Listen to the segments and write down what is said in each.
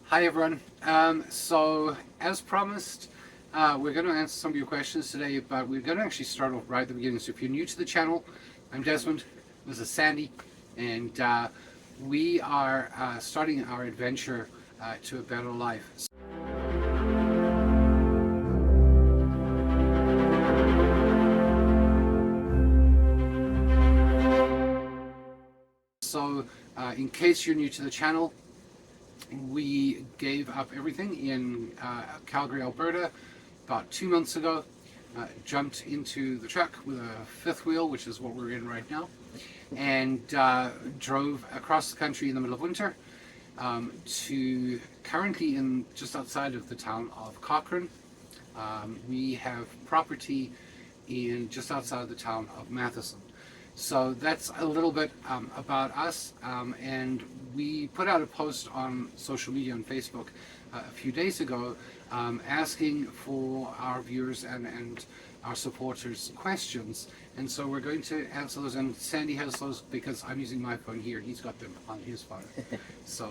Hi everyone. So as promised, we're going to answer some of your questions today, but we're going to actually start off right at the beginning. So if you're new to the channel, I'm Desmond, this is Sandy, and we are starting our adventure to a better life. So in case you're new to the channel, we gave up everything in Calgary, Alberta about 2 months ago, jumped into the truck with a fifth wheel, which is what we're in right now, and drove across the country in the middle of winter to currently in just outside of the town of Cochrane. We have property in just outside of the town of Matheson. So that's a little bit about us, and we put out a post on social media on Facebook a few days ago asking for our viewers and our supporters questions, and so we're going to answer those, and Sandy has those because I'm using my phone here, he's got them on his phone. So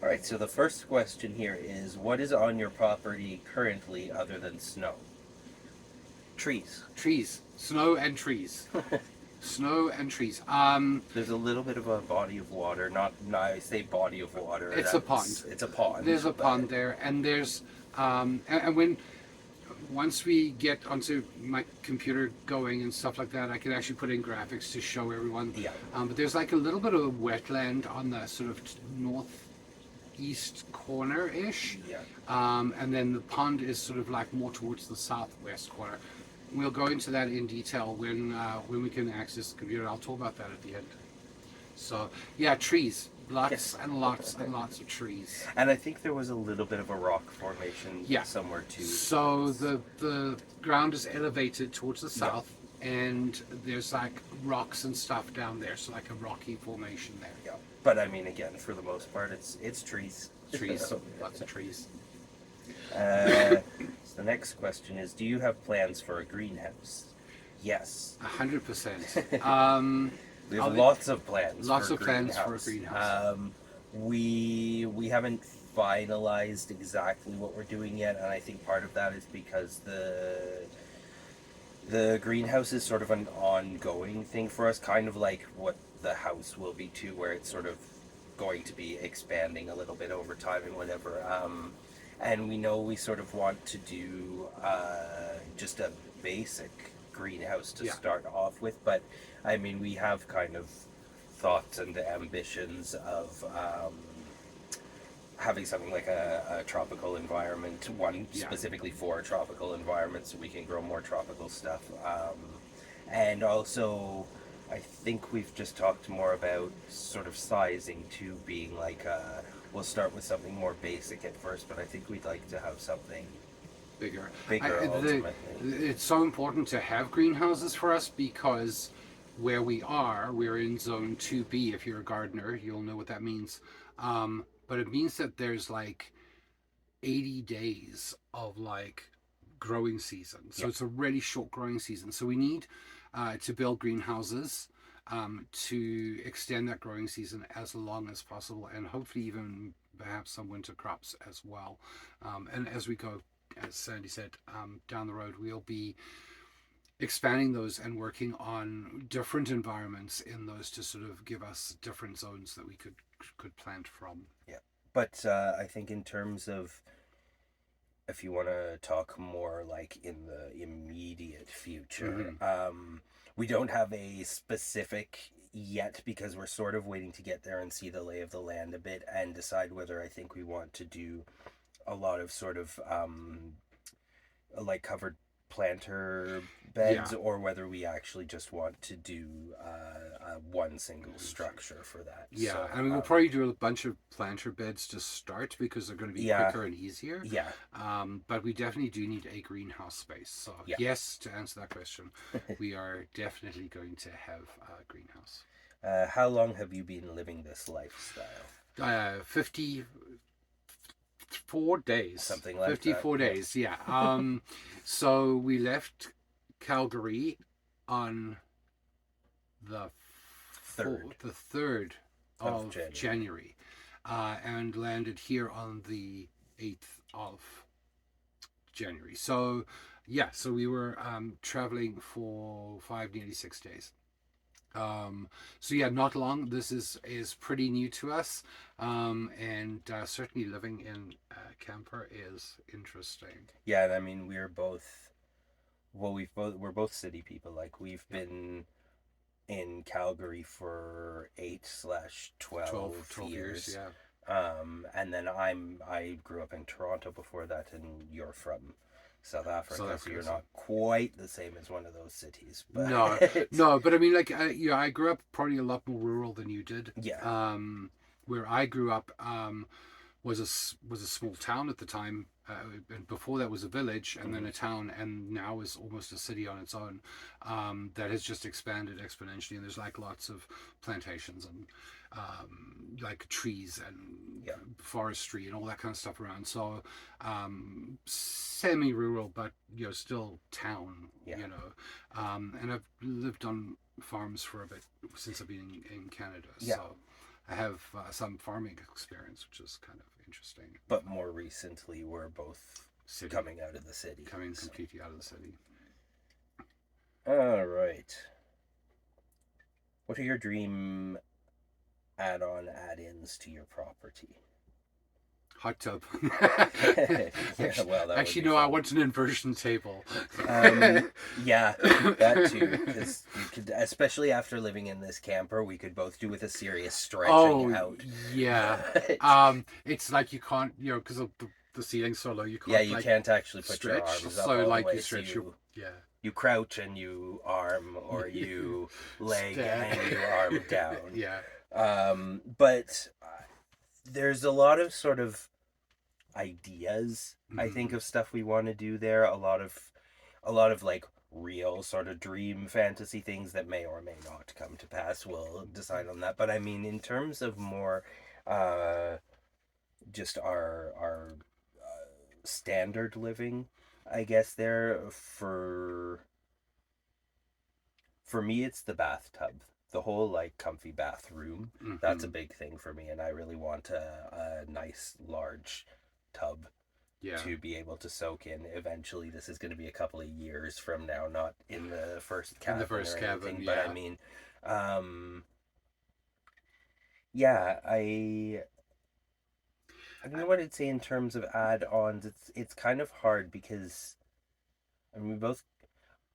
All right, so the first question here is, what is on your property currently other than snow? Trees. trees, snow and trees. Snow and trees. There's a little bit of a body of water. Not I say body of water. It's a pond. It's a pond. There's a pond there, and there's and when once we get onto my computer going and stuff like that, I can actually put in graphics to show everyone. Yeah. But there's like a little bit of wetland on the sort of northeast corner-ish. Yeah. And then the pond is sort of like more towards the southwest corner. We'll go into that in detail when we can access the computer. I'll talk about that at the end. So yeah, trees, lots and lots and lots of trees. And I think there was a little bit of a rock formation somewhere too. So the ground is elevated towards the south, and there's like rocks and stuff down there. So like a rocky formation there. Yeah. But I mean, again, for the most part, it's trees. Trees, lots of trees. So the next question is, do you have plans for a greenhouse? Yes. 100%. We have lots of plans. Lots of plans for a greenhouse. We haven't finalized exactly what we're doing yet, and I think part of that is because the greenhouse is sort of an ongoing thing for us, kind of like what the house will be too, where it's sort of going to be expanding a little bit over time and whatever. And we know we sort of want to do just a basic greenhouse to start off with, but I mean, we have kind of thoughts and ambitions of having something like a tropical environment, one specifically for a tropical environment, so we can grow more tropical stuff. And also, I think we've just talked more about sort of sizing too, being like we'll start with something more basic at first, but I think we'd like to have something bigger. ultimately. It's so important to have greenhouses for us because where we're in zone 2B. If you're a gardener, you'll know what that means. But it means that there's like 80 days of like growing season. So it's a really short growing season. So we need to build greenhouses to extend that growing season as long as possible, and hopefully even perhaps some winter crops as well. And as we go, as Sandy said, down the road, we'll be expanding those and working on different environments in those to sort of give us different zones that we could plant from. Yeah, but I think in terms of, if you want to talk more like in the immediate future, we don't have a specific yet because we're sort of waiting to get there and see the lay of the land a bit and decide whether I think we want to do a lot of sort of like covered planter beds or whether we actually just want to do one single structure for that. Yeah, so, I mean, we'll probably do a bunch of planter beds to start because they're going to be quicker and easier. Yeah. But we definitely do need a greenhouse space. So yes, to answer that question, we are definitely going to have a greenhouse. How long have you been living this lifestyle? 54 days. Something like 54 that. days, yeah. So we left Calgary on the 3rd of January. and landed here on the 8th of January. So, yeah, so we were traveling for 5, nearly 6 days. So yeah, not long. This is pretty new to us, and certainly living in a camper is interesting. Yeah, and I mean we're both we're both city people. Like we've Yeah, been in Calgary for 8/12 12 years. years. Yeah. And then I grew up in Toronto before that, and you're from South South Africa, so Africa. you're So. not quite the same as one of those cities, No, but no, but I mean, like, I grew up probably a lot more rural than you did. yeah. Where I grew up, was a small town at the time, and before that was a village, and then Mhm. a town, and now is almost a city on its own. That has just expanded exponentially, and there's like lots of plantations and like trees and Yeah. forestry and all that kind of stuff around. So semi-rural, but still town. Yeah. And I've lived on farms for a bit since I've been in Canada. Yeah. So I have some farming experience, which is kind of interesting. But more recently, we're both City. coming out of the city. Coming so. completely out of the city. All right. What are your dream add-ins to your property? Hot tub. Yeah, well, that Actually, would be no, I fun. want an inversion table. Yeah, that too. Because you could, especially after living in this camper, we could both do with a serious stretching out. Yeah. But, It's like you can't, because of the ceiling's so low, you can't. yeah, you like, can't actually put your stretch. arms up So all like the way. you stretch So your you, yeah. you crouch and you arm, or you leg Stand. and you arm down. Yeah. But there's a lot of sort of ideas, I think, of stuff we want to do there. A lot of like real sort of dream fantasy things that may or may not come to pass. We'll decide on that. But I mean, in terms of more just our standard living, I guess there for me it's the bathtub. The whole like comfy bathroom. That's a big thing for me, and I really want a nice large tub Yeah. to be able to soak in. Eventually, this is going to be a couple of years from now, not in the first cabin. In the first cabin, but yeah. I mean, yeah, I don't know what I'd say in terms of add-ons. It's kind of hard because I mean we both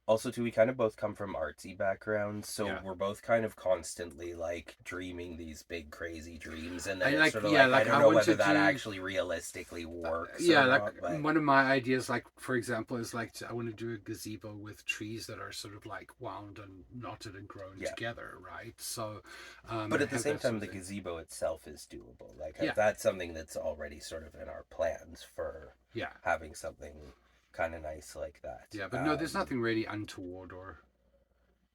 also too we kind of both come from artsy backgrounds, so Yeah. we're both kind of constantly like dreaming these big crazy dreams, and then I it's like sort of yeah, like I like don't I know want whether to that do actually realistically works yeah, or like not, but one of my ideas, like for example, is like I want to do a gazebo with trees that are sort of like wound and knotted and grown Yeah. together, right? So, but at the have same that sort time of the thing. gazebo itself is doable. Like Yeah. that's something that's already sort of in our plans for Yeah. having something kind of nice like that. Yeah, but no, there's nothing really untoward or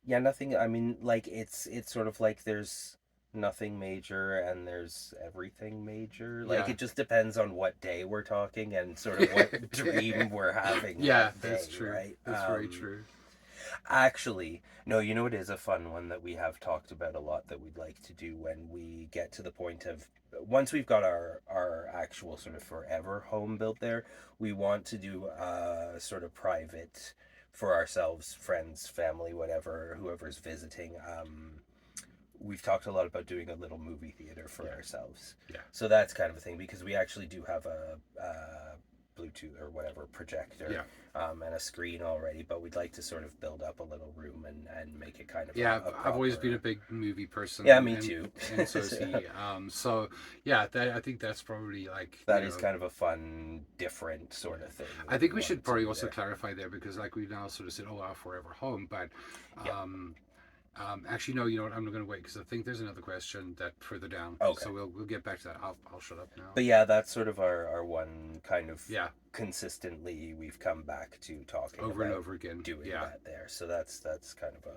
Yeah, nothing. I mean, like it's sort of like there's nothing major and there's everything major. Like Yeah. it just depends on what day we're talking and sort of what dream we're having yeah, that day, that's true. right? That's very true. Actually, no, you know it is a fun one that we have talked about a lot that we'd like to do when we get to the point of once we've got our actual sort of forever home built there, we want to do a sort of private for ourselves, friends, family, whatever, whoever's visiting. We've talked a lot about doing a little movie theater for ourselves. Yeah. So that's kind of a thing because we actually do have a Bluetooth or whatever projector and a screen already, but we'd like to sort of build up a little room and make it kind of I've always been a big movie person. Yeah, me too. And so is he. So yeah, I think that's probably like that is kind of a fun, different sort of thing. I think we should probably also clarify there because like we now sort of said, oh, our forever home, but actually, no. You know what? I'm not going to wait because I think there's another question that further down. Okay. So we'll get back to that. I'll shut up now. But yeah, that's sort of our one kind of consistently we've come back to talking over about and over again doing that there. So that's kind of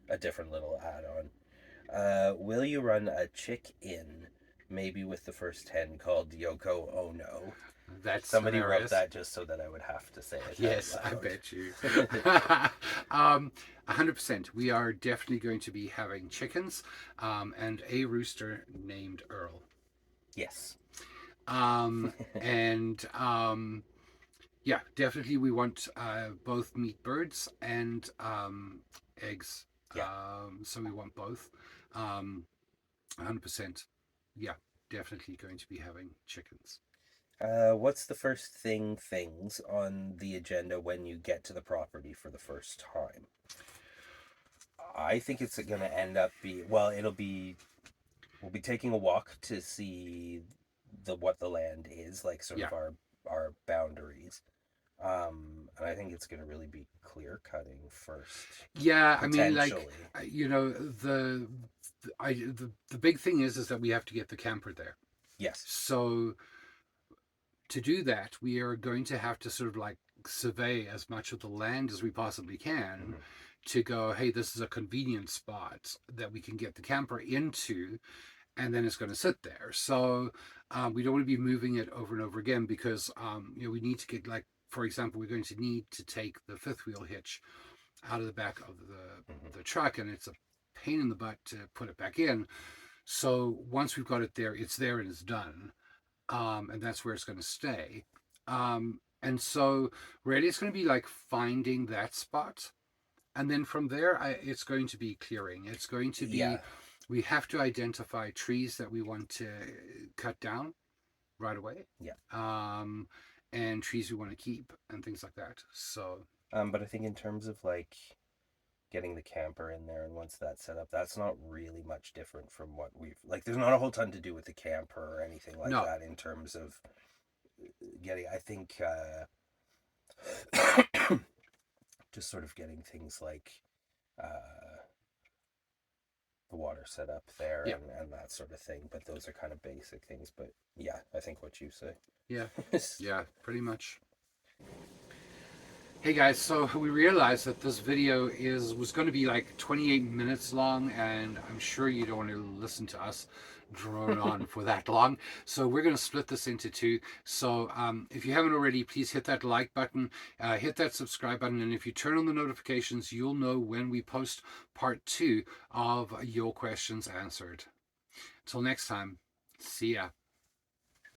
a different little add-on. Will you run a chick in, maybe with the first 10 called Yoko Ono? That's somebody hilarious. wrote that just so that I would have to say it. Yes, I bet you. 100%. We are definitely going to be having chickens, and a rooster named Earl. Yes. And yeah, definitely we want both meat birds and eggs. Yeah. So we want both. 100%. Yeah, definitely going to be having chickens. What's the first things on the agenda when you get to the property for the first time? I think it's going to end up we'll be taking a walk to see what the land is, like sort Yeah. of our boundaries. And I think it's going to really be clear cutting first, Yeah, I mean, like, potentially. you know, the big thing is that we have to get the camper there. Yes. So to do that, we are going to have to sort of like survey as much of the land as we possibly can Hmm. to go, hey, this is a convenient spot that we can get the camper into, and then it's going to sit there. So we don't want to be moving it over and over again because you know, we need to get, like, for example, we're going to need to take the fifth wheel hitch out of the back of Hmm. the truck, and it's a pain in the butt to put it back in. So once we've got it there, it's there and it's done, and that's where it's going to stay. And so really, it's going to be like finding that spot, and then from there, it's going to be clearing. It's going to Yeah. be, we have to identify trees that we want to cut down right away, Yeah. um, and trees we want to keep, and things like that. So But I think in terms of like getting the camper in there and once that's set up, that's not really much different from what we've like. There's not a whole ton to do with the camper or anything like no, that in terms of getting. I think just sort of getting things like uh, the water set up there yeah, and that sort of thing. But those are kind of basic things. But yeah, I think what you say. yeah, yeah, pretty much. Hey guys, so we realized that this video was going to be like 28 minutes long, and I'm sure you don't want to listen to us drone on for that long. So we're going to split this into two. So if you haven't already, please hit that like button, hit that subscribe button, and if you turn on the notifications, you'll know when we post part 2 of your questions answered. Till next time, see ya.